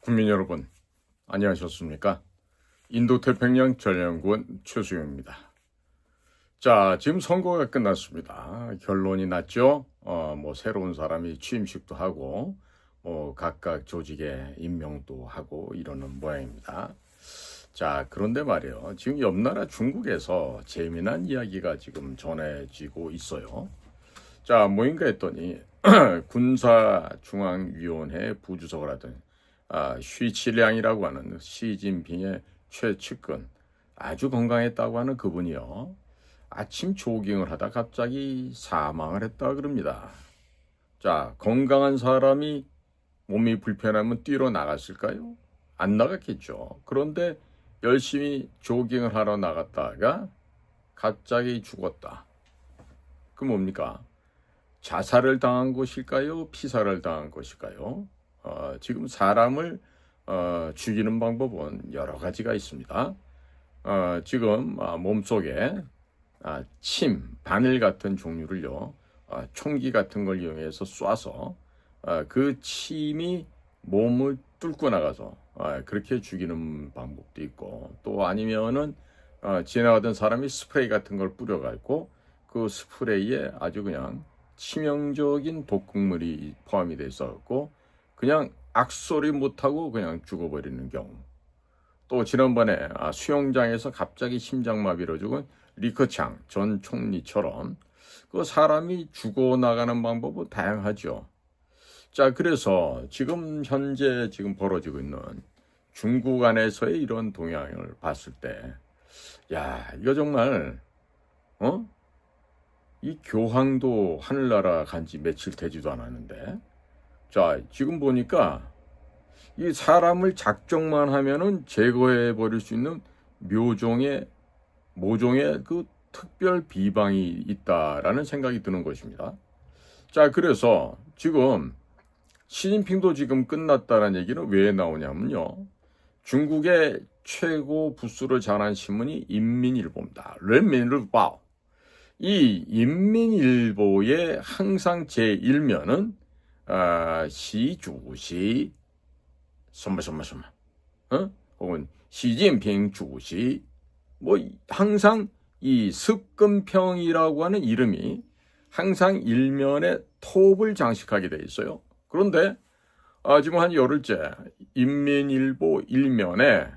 국민 여러분, 안녕하셨습니까? 인도태평양 전략연구원 최수영입니다. 자, 지금 선거가 끝났습니다. 결론이 났죠? 새로운 사람이 취임식도 하고, 각각 조직에 임명도 하고 이러는 모양입니다. 자, 그런데 말이에요. 지금 옆나라 중국에서 재미난 이야기가 지금 전해지고 있어요. 자, 뭐인가 했더니, 군사중앙위원회 부주석을 하던 쉬치량이라고 하는 시진핑의 최측근, 아주 건강했다고 하는 그분이요. 아침 조깅을 하다 갑자기 사망을 했다 그럽니다. 자, 건강한 사람이 몸이 불편하면 뛰러 나갔을까요? 안 나갔겠죠. 그런데 열심히 조깅을 하러 나갔다가 갑자기 죽었다. 그 뭡니까? 자살을 당한 것일까요? 피살을 당한 것일까요? 지금 사람을 죽이는 방법은 여러 가지가 있습니다. 지금 몸속에 침, 바늘 같은 종류를요, 총기 같은 걸 이용해서 쏴서 그 침이 몸을 뚫고 나가서 그렇게 죽이는 방법도 있고, 또 아니면은 지나가던 사람이 스프레이 같은 걸 뿌려갖고 그 스프레이에 아주 그냥 치명적인 독극물이 포함이 돼 있어갖고 그냥 악소리 못하고 그냥 죽어버리는 경우. 또 지난번에 수영장에서 갑자기 심장마비로 죽은 리커창 전 총리처럼 그 사람이 죽어나가는 방법은 다양하죠. 자, 그래서 지금 현재 벌어지고 있는 중국 안에서의 이런 동향을 봤을 때, 야, 이거 정말 이 교황도 하늘나라 간지 며칠 되지도 않았는데, 자, 지금 보니까 이 사람을 작정만 하면은 제거해 버릴 수 있는 모종의 그 특별 비방이 있다라는 생각이 드는 것입니다. 자, 그래서 지금 시진핑도 지금 끝났다는 얘기는 왜 나오냐면요. 중국의 최고 부수를 잘한 신문이 인민일보입니다. 인민일보. 이 인민일보의 항상 제1면은 시주시 혹은 시진핑 주시 항상 이 습근평이라고 하는 이름이 항상 일면에 톱을 장식하게 돼 있어요. 그런데 지금 한 열흘째 인민일보 일면에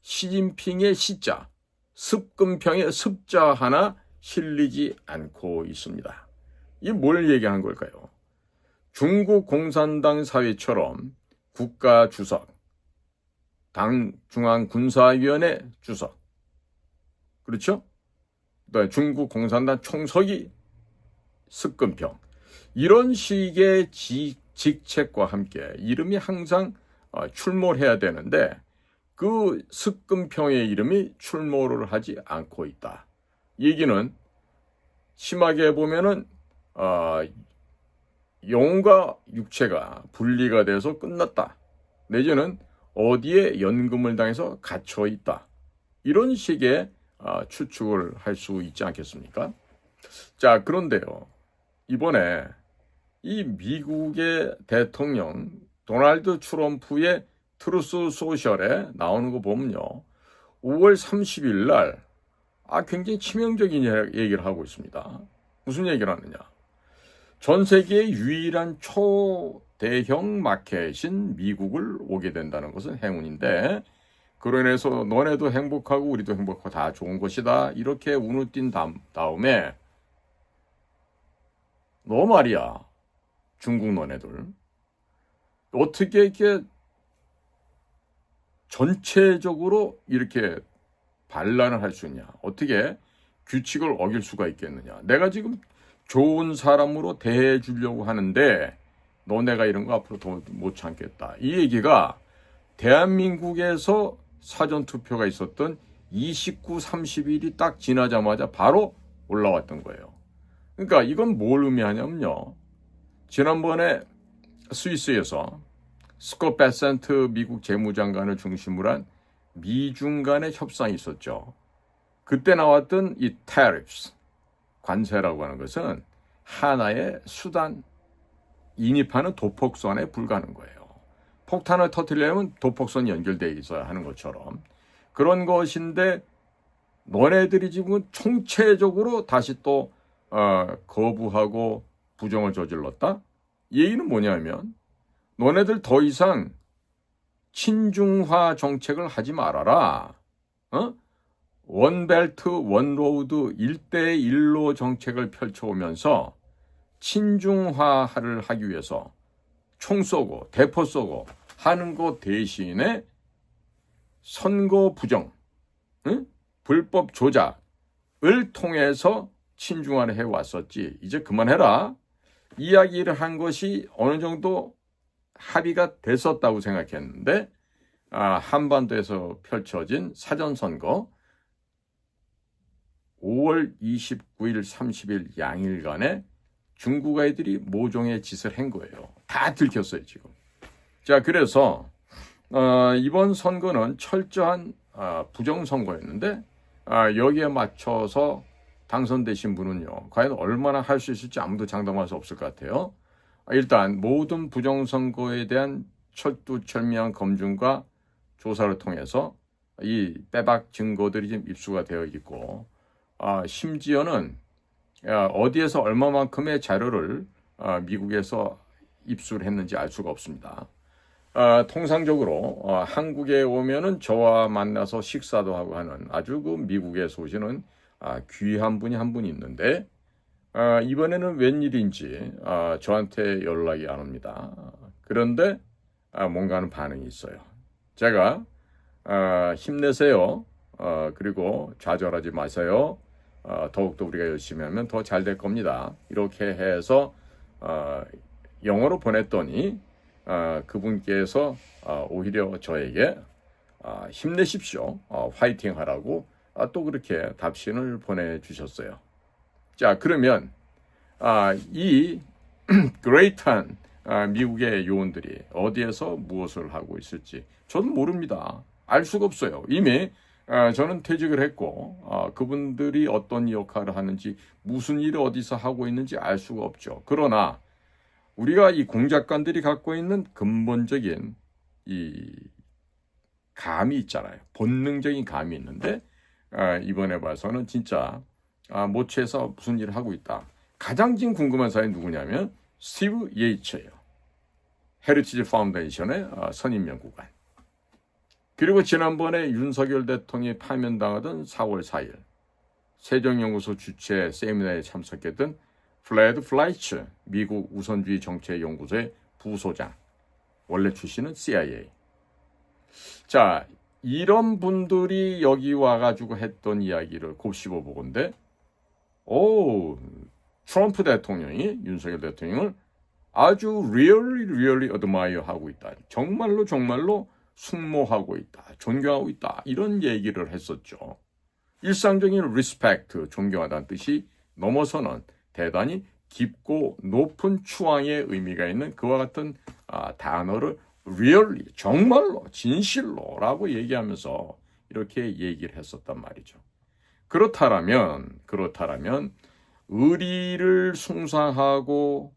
시진핑의 시자, 습근평의 습자 하나 실리지 않고 있습니다. 이게 뭘 얘기하는 걸까요? 중국 공산당 사회처럼 국가 주석, 당 중앙군사위원회 주석, 그렇죠? 중국 공산당 총석이 습근평, 이런 식의 직책과 함께 이름이 항상 출몰해야 되는데 그 습근평의 이름이 출몰을 하지 않고 있다. 얘기는 심하게 보면은 영혼과 육체가 분리가 돼서 끝났다. 내지는 어디에 연금을 당해서 갇혀 있다. 이런 식의 추측을 할 수 있지 않겠습니까? 자, 그런데요. 이번에 이 미국의 대통령 도널드 트럼프의 트루스 소셜에 나오는 거 보면요. 5월 30일 날 굉장히 치명적인 얘기를 하고 있습니다. 무슨 얘기를 하느냐? 전 세계의 유일한 초대형 마켓인 미국을 오게 된다는 것은 행운인데, 그로 인해서 너네도 행복하고 우리도 행복하고 다 좋은 것이다. 이렇게 운을 띈 다음에 너 말이야, 중국 너네들 어떻게 이렇게 전체적으로 이렇게 반란을 할 수 있냐? 어떻게 규칙을 어길 수가 있겠느냐? 내가 지금 좋은 사람으로 대해 주려고 하는데 너네가 이런 거 앞으로 더 못 참겠다. 이 얘기가 대한민국에서 사전투표가 있었던 29, 30일이 딱 지나자마자 바로 올라왔던 거예요. 그러니까 이건 뭘 의미하냐면요. 지난번에 스위스에서 스콧 베센트 미국 재무장관을 중심으로 한 미중 간의 협상이 있었죠. 그때 나왔던 이 tariffs, 관세라고 하는 것은 하나의 수단, 인입하는 도폭선에 불과한 거예요. 폭탄을 터뜨리려면 도폭선이 연결되어 있어야 하는 것처럼 그런 것인데 너네들이 지금 총체적으로 다시 또 거부하고 부정을 저질렀다? 이 얘기는 뭐냐면 너네들 더 이상 친중화 정책을 하지 말아라. 원벨트 원로드 1대1로 정책을 펼쳐오면서 친중화를 하기 위해서 총 쏘고 대포 쏘고 하는 것 대신에 선거 부정, 불법 조작을 통해서 친중화를 해왔었지. 이제 그만해라. 이야기를 한 것이 어느 정도 합의가 됐었다고 생각했는데 한반도에서 펼쳐진 사전선거 5월 29일, 30일 양일간에 중국 아이들이 모종의 짓을 한 거예요. 다 들켰어요, 지금. 자, 그래서 이번 선거는 철저한 부정선거였는데 여기에 맞춰서 당선되신 분은요, 과연 얼마나 할 수 있을지 아무도 장담할 수 없을 것 같아요. 일단 모든 부정선거에 대한 철두철미한 검증과 조사를 통해서 이 빼박 증거들이 지금 입수가 되어 있고 심지어는 어디에서 얼마만큼의 자료를 미국에서 입수를 했는지 알 수가 없습니다. 통상적으로 한국에 오면은 저와 만나서 식사도 하고 하는 아주 그 미국에서 오시는 귀한 분이 한 분 있는데 이번에는 웬일인지 저한테 연락이 안 옵니다. 그런데 뭔가 하는 반응이 있어요. 제가 힘내세요. 그리고 좌절하지 마세요. 더욱더 우리가 열심히 하면 더 잘 될 겁니다. 이렇게 해서 영어로 보냈더니 그분께서 오히려 저에게 힘내십시오. 화이팅 하라고 또 그렇게 답신을 보내주셨어요. 자, 그러면 이 그레이트한 미국의 요원들이 어디에서 무엇을 하고 있을지 저는 모릅니다. 알 수가 없어요. 이미 저는 퇴직을 했고 그분들이 어떤 역할을 하는지 무슨 일을 어디서 하고 있는지 알 수가 없죠. 그러나 우리가 이 공작관들이 갖고 있는 근본적인 이 감이 있잖아요. 본능적인 감이 있는데 이번에 봐서는 진짜 모체에서 무슨 일을 하고 있다. 가장 지금 궁금한 사람이 누구냐면 스티브 예이츠예요. 헤리티지 파운데이션의 선임연구관. 그리고 지난번에 윤석열 대통령이 파면당하던 4월 4일 세종연구소 주최 세미나에 참석했던 플레드 플라이츠 미국 우선주의 정책연구소의 부소장. 원래 출신은 CIA. 자, 이런 분들이 여기 와가지고 했던 이야기를 곱씹어 보건데 트럼프 대통령이 윤석열 대통령을 아주 really admire 하고 있다. 정말로 숭모하고 있다. 존경하고 있다. 이런 얘기를 했었죠. 일상적인 respect, 존경하다는 뜻이 넘어서는 대단히 깊고 높은 추앙의 의미가 있는 그와 같은 단어를 really, 정말로, 진실로 라고 얘기하면서 이렇게 얘기를 했었단 말이죠. 그렇다라면 의리를 숭상하고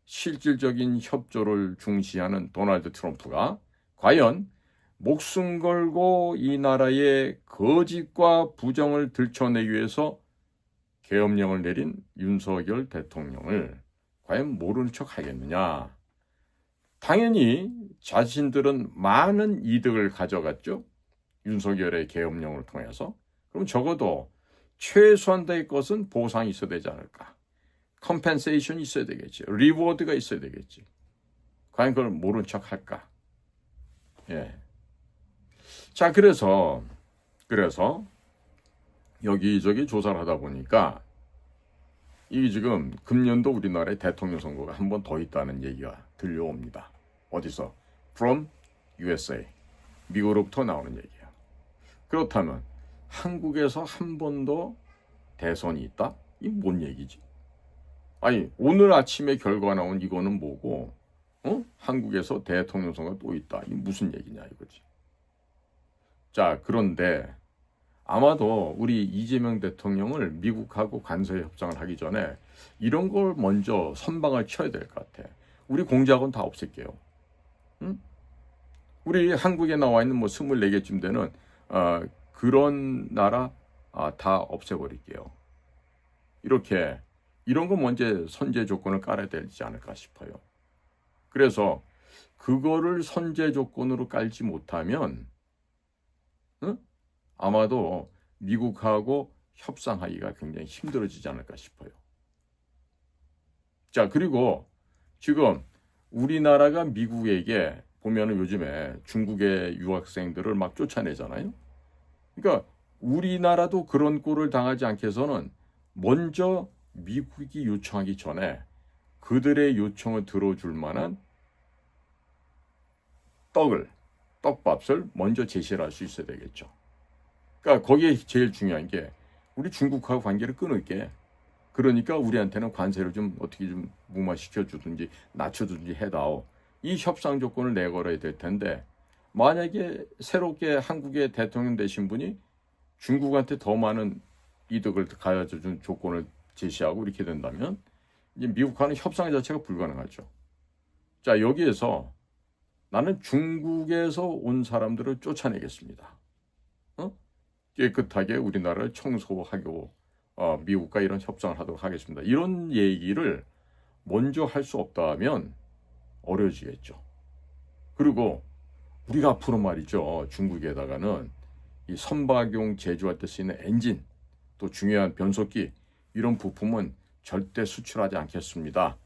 실질적인 협조를 중시하는 도널드 트럼프가 과연 목숨 걸고 이 나라의 거짓과 부정을 들춰내기 위해서 계엄령을 내린 윤석열 대통령을 과연 모르는 척 하겠느냐. 당연히 자신들은 많은 이득을 가져갔죠. 윤석열의 계엄령을 통해서. 그럼 적어도 최소한의 것은 보상이 있어야 되지 않을까. 컴펜세이션이 있어야 되겠지. 리워드가 있어야 되겠지. 과연 그걸 모른 척 할까. 예. 자, 그래서 여기저기 조사를 하다 보니까 이게 지금 금년도 우리나라의 대통령 선거가 한 번 더 있다는 얘기가 들려옵니다. 어디서? From USA. 미국으로부터 나오는 얘기야. 그렇다면 한국에서 한 번 더 대선이 있다? 이게 뭔 얘기지? 아니, 오늘 아침에 결과가 나온 이거는 뭐고 한국에서 대통령 선거가 또 있다. 이게 무슨 얘기냐 이거지. 자, 그런데 아마도 우리 이재명 대통령을 미국하고 간섭 협상을 하기 전에 이런 걸 먼저 선방을 쳐야 될 것 같아. 우리 공작원 다 없앨게요. 응? 우리 한국에 나와 있는 뭐 24개쯤 되는 그런 나라 다 없애버릴게요. 이렇게 이런 거 먼저 선제 조건을 깔아야 되지 않을까 싶어요. 그래서 그거를 선제 조건으로 깔지 못하면 아마도 미국하고 협상하기가 굉장히 힘들어지지 않을까 싶어요. 자, 그리고 지금 우리나라가 미국에게 보면은 요즘에 중국의 유학생들을 막 쫓아내잖아요. 그러니까 우리나라도 그런 꼴을 당하지 않게 해서는 먼저 미국이 요청하기 전에 그들의 요청을 들어줄 만한 떡밥을 먼저 제시를 할 수 있어야 되겠죠. 그러니까 거기에 제일 중요한 게 우리 중국하고 관계를 끊을게. 그러니까 우리한테는 관세를 좀 어떻게 좀 무마시켜 주든지 낮춰주든지 해다오. 이 협상 조건을 내걸어야 될 텐데 만약에 새롭게 한국의 대통령 되신 분이 중국한테 더 많은 이득을 가져준 조건을 제시하고 이렇게 된다면 이제 미국과는 협상 자체가 불가능하죠. 자, 여기에서 나는 중국에서 온 사람들을 쫓아내겠습니다. 깨끗하게 우리나라를 청소하고 미국과 이런 협상을 하도록 하겠습니다. 이런 얘기를 먼저 할 수 없다면 어려워지겠죠. 그리고 우리가 앞으로 말이죠. 중국에다가는 이 선박용 제조할 때 쓰이는 엔진, 또 중요한 변속기 이런 부품은 절대 수출하지 않겠습니다.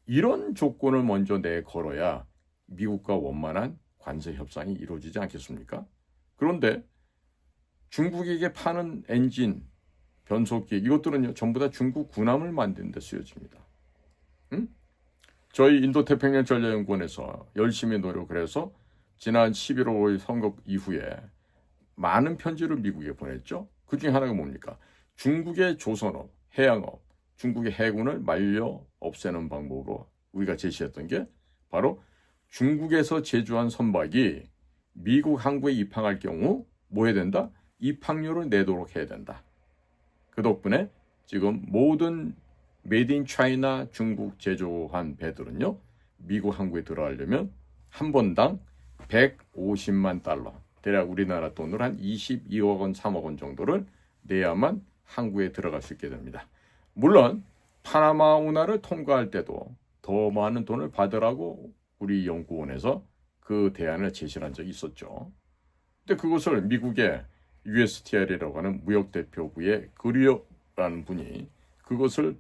이런 조건을 먼저 내걸어야 미국과 원만한 관세 협상이 이루어지지 않겠습니까? 그런데 중국에게 파는 엔진, 변속기 이것들은요 전부 다 중국 군함을 만드는 데 쓰여집니다. 저희 인도태평양 전략연구원에서 열심히 노력을 해서 지난 11월 5일 선거 이후에 많은 편지를 미국에 보냈죠. 그 중에 하나가 뭡니까? 중국의 조선업, 해양업, 중국의 해군을 말려 없애는 방법으로 우리가 제시했던 게 바로 중국에서 제조한 선박이 미국 항구에 입항할 경우 뭐 해야 된다? 입항료를 내도록 해야 된다. 그 덕분에 지금 모든 메이드 인 차이나 중국 제조한 배들은요. 미국 항구에 들어가려면 한 번당 150만 달러, 대략 우리나라 돈으로 한 22억 원, 3억 원 정도를 내야만 항구에 들어갈 수 있게 됩니다. 물론 파나마 운하를 통과할 때도 더 많은 돈을 받으라고 우리 연구원에서 그 대안을 제시한 적이 있었죠. 근데 그것을 미국의 USTR이라고 하는 무역대표부의 그리어라는 분이 그것을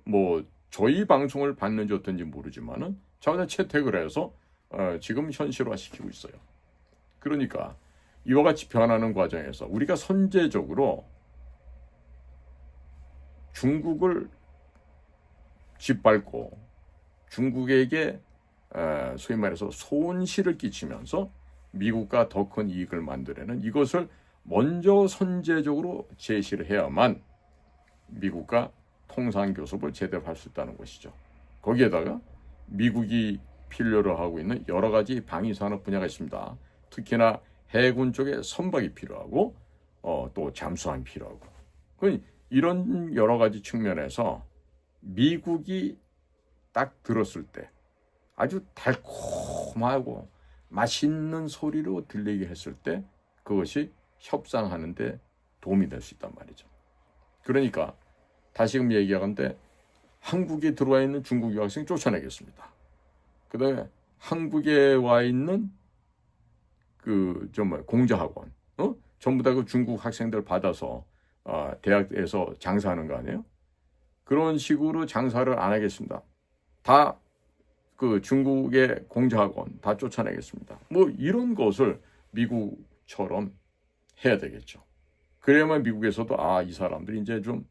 뭐 저희 방송을 봤는지 어떤지 모르지만은 자기가 채택을 해서 지금 현실화시키고 있어요. 그러니까 이와 같이 변하는 과정에서 우리가 선제적으로 중국을 짓밟고 중국에게 소위 말해서 손실을 끼치면서 미국과 더 큰 이익을 만들어내는 이것을 먼저 선제적으로 제시를 해야만 미국과 통상교섭을 제대로 할 수 있다는 것이죠. 거기에다가 미국이 필요로 하고 있는 여러 가지 방위산업 분야가 있습니다. 특히나 해군 쪽에 선박이 필요하고 또 잠수함이 필요하고 이런 여러 가지 측면에서 미국이 딱 들었을 때 아주 달콤하고 맛있는 소리로 들리게 했을 때 그것이 협상하는 데 도움이 될 수 있단 말이죠. 그러니까 다시금 얘기하건대 한국에 들어와 있는 중국 유학생 쫓아내겠습니다. 그 다음에 한국에 와 있는 공자학원 전부 다 그 중국 학생들 받아서 대학에서 장사하는 거 아니에요? 그런 식으로 장사를 안 하겠습니다. 다 그 중국의 공자학원 다 쫓아내겠습니다. 뭐 이런 것을 미국처럼 해야 되겠죠. 그래야만 미국에서도 이 사람들이 이제 좀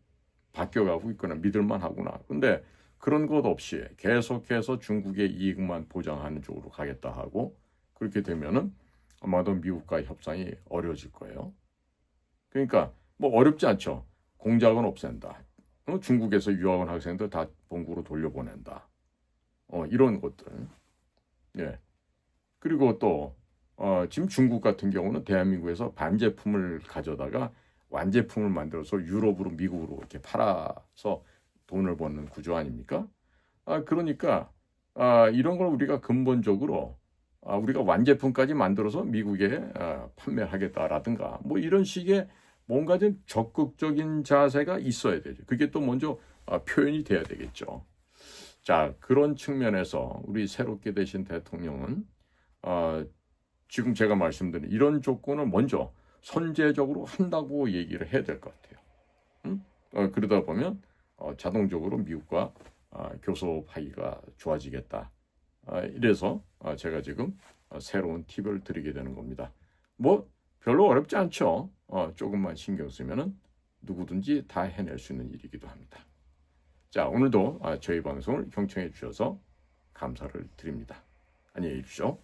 바뀌어가고 있구나, 믿을만 하구나. 근데 그런 것 없이 계속해서 중국의 이익만 보장하는 쪽으로 가겠다 하고 그렇게 되면은 아마도 미국과의 협상이 어려워질 거예요. 그러니까 뭐 어렵지 않죠. 공작은 없앤다. 중국에서 유학원 학생들 다 본국으로 돌려보낸다. 이런 것들. 예. 그리고 또 지금 중국 같은 경우는 대한민국에서 반제품을 가져다가 완제품을 만들어서 유럽으로 미국으로 이렇게 팔아서 돈을 버는 구조 아닙니까? 그러니까 이런 걸 우리가 근본적으로 우리가 완제품까지 만들어서 미국에 판매하겠다라든가 뭐 이런 식의 뭔가 좀 적극적인 자세가 있어야 되죠. 그게 또 먼저 표현이 돼야 되겠죠. 자, 그런 측면에서 우리 새롭게 되신 대통령은 지금 제가 말씀드린 이런 조건을 먼저 선제적으로 한다고 얘기를 해야 될 것 같아요. 그러다 보면 자동적으로 미국과 교섭 하기가 좋아지겠다. 이래서 제가 지금 새로운 팁을 드리게 되는 겁니다. 뭐 별로 어렵지 않죠. 조금만 신경 쓰면은 누구든지 다 해낼 수 있는 일이기도 합니다. 자, 오늘도 저희 방송을 경청해 주셔서 감사를 드립니다. 안녕히 계십시오.